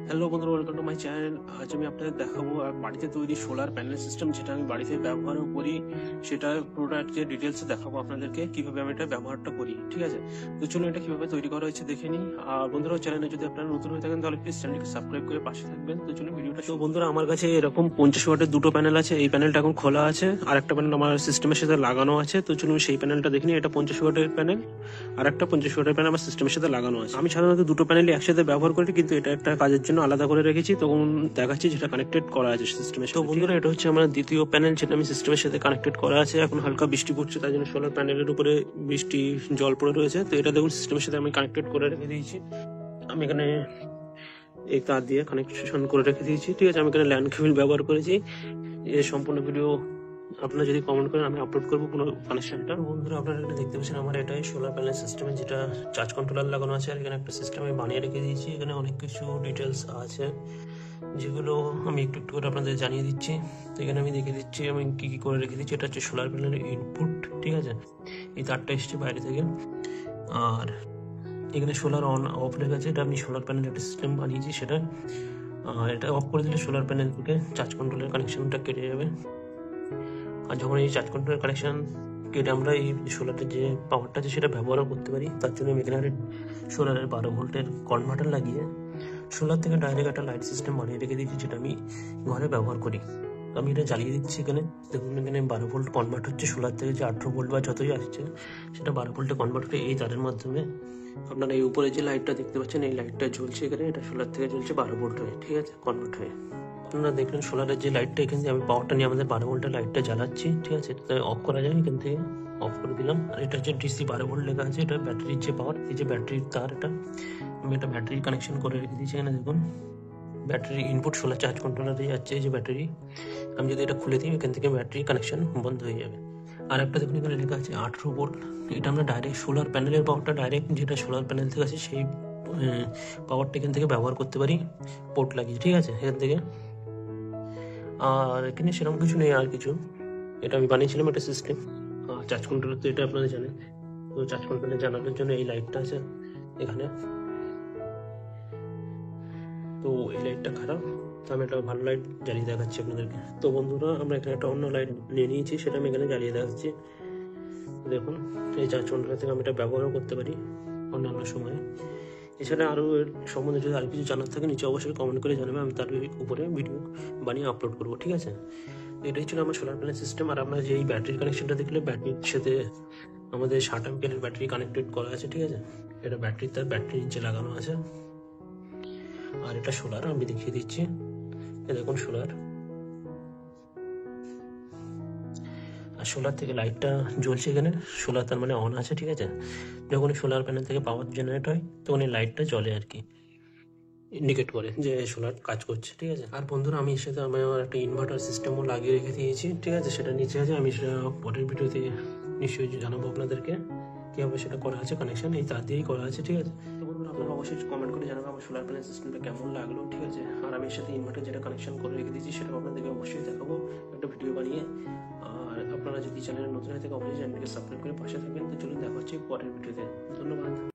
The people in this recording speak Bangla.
হ্যালো বন্ধুরা, ওয়েলকাম টু মাই চ্যানেল। আজ আমি আপনাদের দেখাবো বাড়িতে তৈরি সোলার প্যানেল সিস্টেম, যেটা আমি বাড়িতে ব্যবহারও করি। সেটা পুরোটা যে ডিটেলসে দেখাবো আপনাদেরকে, কিভাবে আমি এটা ব্যবহারটা করি। ঠিক আছে, তো চলুন এটা কিভাবে তৈরি করা হয়েছে দেখে নিই। আর বন্ধুরা, চ্যানেলে যদি আপনারা নতুন হয়ে থাকেন তাহলে প্লিজ চ্যানেলকে সাবস্ক্রাইব করে পাশে থাকবেন। তো চলুন ভিডিওটা। তো বন্ধুরা, আমার কাছে এরকম 50 ওয়াটের দুটো প্যানেল আছে। এই প্যানেলটা এখন খোলা আছে, আর একটা প্যানেল আমার সিস্টেমের সাথে লাগানো আছে। তো চলুন সেই প্যানেলটা দেখে নিই। এটা 50 ওয়াটের প্যানেল, আর একটা 50 ওয়াটের প্যানেল আমার সিস্টেমের সাথে লাগানো আছে। আমি সাধারণত দুটো প্যানেলই একসাথে ব্যবহার করি, কিন্তু এটা একটা কাজের জন্য আলাদা করে রেখেছি, তখন দেখাচ্ছি যেটা কানেক্টেড করা আছে সিস্টেমের সাথে। তো বন্ধুরা, এটা হচ্ছে আমার দ্বিতীয় প্যানেল, যেটা আমি সিস্টেমের সাথে কানেক্টেড করা আছে। এখন হালকা বৃষ্টি পড়ছে, তাই জন্য সোলার প্যানেলের উপরে বৃষ্টি জল পড়ে রয়েছে। তো এটা দেখুন সিস্টেমের সাথে আমি কানেক্টেড করে রেখে দিয়েছি। আমি এখানে এই তার দিয়ে কানেকশন করে রেখে দিয়েছি। ঠিক আছে, আমি এখানে ল্যান্ড কেবল ব্যবহার করেছি। এর সম্পূর্ণ ভিডিও আপনারা যদি কমেন্ট করেন আমি আপলোড করবো পুরো কানেকশনটা। বন্ধুরা, আপনারা এখানে দেখতে পাচ্ছেন আমার এটাই সোলার প্যানেল সিস্টেমে যেটা চার্জ কন্ট্রোলার লাগানো আছে। আর এখানে একটা সিস্টেম আমি বানিয়ে রেখে দিয়েছি। এখানে অনেক কিছু ডিটেলস আছে, যেগুলো আমি একটু একটু করে আপনাদের জানিয়ে দিচ্ছি। তো এখানে আমি দেখে দিচ্ছি আমি কি কি করে রেখে দিচ্ছি। এটা হচ্ছে সোলার প্যানেলের ইনপুট। ঠিক আছে, এই তারটা এসছে বাইরে থেকে। আর এখানে সোলার অন অফ লেখা আছে। এটা আমি সোলার প্যানেল একটা সিস্টেম বানিয়েছি সেটা। এটা অফ করে দিলে সোলার প্যানেল থেকে চার্জ কন্ট্রোলের কানেকশনটা কেটে যাবে। আর যখন এই চার্জ কন্ট্রোলের কানেকশন কেটে আমরা এই সোলারের যে পাওয়ারটা আছে সেটা ব্যবহারও করতে পারি, তার জন্য আমি এখানে সোলারের 12 ভোল্টের কনভার্টার লাগিয়ে সোলার থেকে ডাইরেক্ট একটা লাইট সিস্টেম বানিয়ে রেখে দিয়েছি, যেটা আমি ঘরে ব্যবহার করি। আমি এটা জ্বালিয়ে দিচ্ছি। এখানে দেখুন, এখানে 12 ভোল্ট কনভার্ট হচ্ছে সোলার থেকে, যে 18 ভোল্ট বা যতই আসছে সেটা 12 ভোল্টে কনভার্ট করে এই তারের মাধ্যমে আপনারা এই উপরে যে লাইটটা দেখতে পাচ্ছেন, এই লাইটটা জ্বলছে এখানে। এটা সোলার থেকে জ্বলছে 12 ভোল্ট হয়ে। ঠিক আছে, কনভার্ট হয়ে। আপনারা দেখলেন সোলারের যে লাইটটা, এখান থেকে আমি পাওয়ারটা নিয়ে আমাদের 12 ভোল্টের লাইটটা জ্বালাচ্ছি। ঠিক আছে, এটা অফ করা যায়, এখান থেকে অফ করে দিলাম। আর এটা হচ্ছে ডিসি 12 ভোল্ট লেখা আছে। এটা ব্যাটারির যে পাওয়ার, এই যে ব্যাটারির তার, এটা আমি একটা ব্যাটারি কানেকশন করে রেখে দিয়েছি। এখানে দেখুন ব্যাটারি ইনপুট সোলার চার্জ কন্ট্রোলারে যাচ্ছে। এই যে ব্যাটারি, আমি যদি এটা খুলে দিই এখান থেকে ব্যাটারি কানেকশন বন্ধ হয়ে যাবে। আর একটা দেখুন এখানে লেখা আছে 18 ভোল্ট। এটা আমরা ডাইরেক্ট সোলার প্যানেলের পাওয়ারটা ডাইরেক্ট যেটা সোলার প্যানেল থেকে আছে সেই পাওয়ারটা এখান থেকে ব্যবহার করতে পারি পোর্ট লাগিয়ে। ঠিক আছে, এখান থেকে। আর এখানে সেরকম কিছু নেই আর কিছু। এটা আমি বানিয়েছিলাম একটা সিস্টেম। চার্জ কন্ট্রোলার তো এটা আপনারা জানেন। তো চার্জ কন্ট্রোলার জানানোর জন্য এই লাইটটা আছে এখানে। তো এই লাইটটা খারাপ, তো আমি একটা ভালো লাইট জ্বালিয়ে দেখাচ্ছি আপনাদেরকে। তো বন্ধুরা, আমরা এখানে একটা অন্য লাইট নিয়ে নিয়েছি, সেটা আমি এখানে জ্বালিয়ে দেখাচ্ছি। দেখুন, এই চার্জ কন্ট্রোলার থেকে আমি এটা ব্যবহারও করতে পারি অন্যান্য সময়ে। এছাড়া আরও এর সম্বন্ধে যদি আর কিছু জানার থাকে নিচে অবশ্যই কমেন্ট করে জানাবে, আমি তার উপরে ভিডিও বানিয়ে আপলোড করবো। ঠিক আছে, এটাই ছিল আমার সোলার প্যানেল সিস্টেম। আর আপনার যে এই ব্যাটারির কানেকশনটা দেখলে, ব্যাটারির সাথে আমাদের 60 অ্যাম্পিয়ারের ব্যাটারি কানেক্টেড করা আছে। ঠিক আছে, এটা ব্যাটারি, তার ব্যাটারি নিচে লাগানো আছে। আর এটা সোলার, আমি দেখিয়ে দিচ্ছি। দেখুন সোলার, আর সোলার থেকে লাইটটা জ্বলছে এখানে। সোলার তার মানে অন আছে। ঠিক আছে, যখন সোলার প্যানেল থেকে পাওয়ার জেনারেট হয় তখন এই লাইটটা জ্বলে আর কি, ইন্ডিকেট করে যে সোলার কাজ করছে। ঠিক আছে, আর বন্ধুরা, আমি এর সাথে আমার একটা ইনভার্টার সিস্টেমও লাগিয়ে রেখে দিয়েছি। ঠিক আছে, সেটা নিচে আছে, আমি সেটা পরের ভিডিওতে নিশ্চয়ই জানাবো আপনাদেরকে কীভাবে সেটা করা আছে। কানেকশন এই তার দিয়েই করা আছে। ঠিক আছে, তো বন্ধুরা, আপনারা অবশ্যই কমেন্ট করে জানাবো আমার সোলার প্যানেল সিস্টেমটা কেমন লাগলো। ঠিক আছে, আর আমি এর সাথে ইনভার্টার যেটা কানেকশন করে রেখে দিয়েছি সেটা আপনাদেরকে অবশ্যই দেখাবো একটা ভিডিও বানিয়ে। আর আপনারা যদি চ্যানেলে নতুন হয়ে থাকে অবশ্যই চ্যানেলকে সাবস্ক্রাইব করে পাশে থাকবেন। তো চলুন দেখা হচ্ছে পরের ভিডিওতে। ধন্যবাদ।